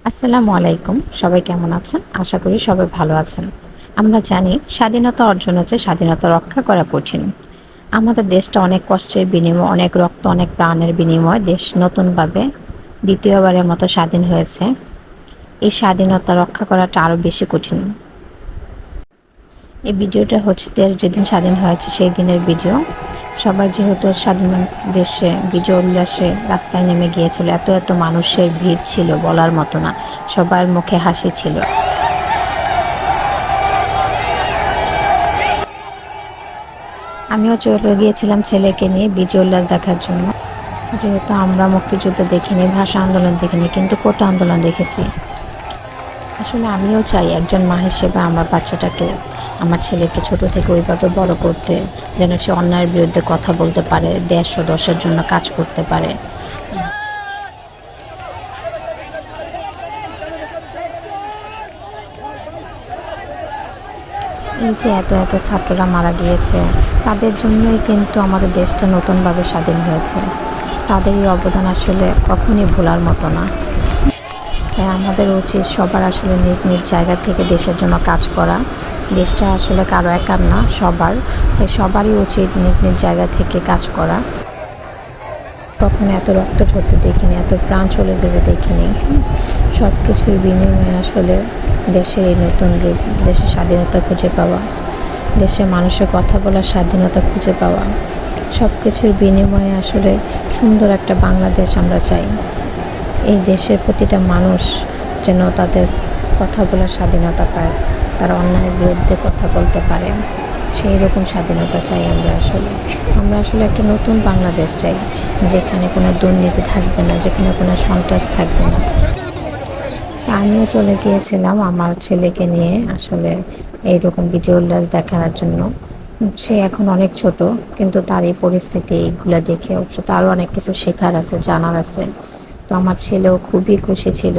আসসালামু আলাইকুম। সবাই কেমন আছেন? আশা করি সবাই ভালো আছেন। আমরা জানি স্বাধীনতা অর্জন হচ্ছে স্বাধীনতা রক্ষা করা কঠিন। আমাদের দেশটা অনেক কষ্টের বিনিময়ে, অনেক রক্ত, অনেক প্রাণের বিনিময়ে দেশ নতুনভাবে দ্বিতীয়বারের মতো স্বাধীন হয়েছে। এই স্বাধীনতা রক্ষা করাটা আরও বেশি কঠিন। এই ভিডিওটা হচ্ছে দেশ যেদিন স্বাধীন হয়েছে সেই দিনের ভিডিও। সবাই যেহেতু স্বাধীন দেশে বিজয় উল্লাসে রাস্তায় নেমে গিয়েছিল, এত এত মানুষের ভিড় ছিল বলার মতো না। সবার মুখে হাসি ছিল। আমিও চলে গিয়েছিলাম ছেলেকে নিয়ে বিজয় উল্লাস দেখার জন্য। যেহেতু আমরা মুক্তিযুদ্ধ দেখিনি, ভাষা আন্দোলন দেখিনি, কিন্তু কোটা আন্দোলন দেখেছি। আসলে আমিও চাই একজন মা হিসেবে আমার বাচ্চাটাকে, আমার ছেলেকে ছোট থেকে ওইভাবে বড় করতে, যেন সে অন্যায়ের বিরুদ্ধে কথা বলতে পারে, দেশ ও দশের জন্য কাজ করতে পারে। এই যে এত এত ছাত্ররা মারা গিয়েছে, তাদের জন্যই কিন্তু আমাদের দেশটা নতুনভাবে স্বাধীন হয়েছে। তাদের এই অবদান আসলে কখনই ভোলার মতো না। তাই আমাদের উচিত সবার আসলে নিজ নিজ জায়গা থেকে দেশের জন্য কাজ করা। দেশটা আসলে কারো একার না, সবার। তাই সবারই উচিত নিজ নিজ জায়গা থেকে কাজ করা। কখনো এত রক্ত ঝরতে দেখিনি, এত প্রাণ চলে যেতে দেখিনি। সব কিছুর বিনিময়ে আসলে দেশের এই নতুন রূপ, দেশের স্বাধীনতা খুঁজে পাওয়া, দেশের মানুষের কথা বলার স্বাধীনতা খুঁজে পাওয়া, সব কিছুর বিনিময়ে আসলে সুন্দর একটা বাংলাদেশ আমরা চাই। এই দেশের প্রতিটা মানুষ যেন তাদের কথা বলার স্বাধীনতা পায়, তারা অন্যায়ের বিরুদ্ধে কথা বলতে পারে, সেই রকম স্বাধীনতা চাই আমরা আসলে একটা নতুন বাংলাদেশ চাই, যেখানে কোনো দুর্নীতি থাকবে না, যেখানে কোনো সন্ত্রাস থাকবে না। আমিও চলে গিয়েছিলাম আমার ছেলেকে নিয়ে আসলে এইরকম বিজয় উল্লাস দেখানোর জন্য। সে এখন অনেক ছোট, কিন্তু তার এই পরিস্থিতি, এইগুলো দেখে অবশ্য তারও অনেক কিছু শেখার আছে, জানার আছে। তো আমার ছেলেও খুবই খুশি ছিল।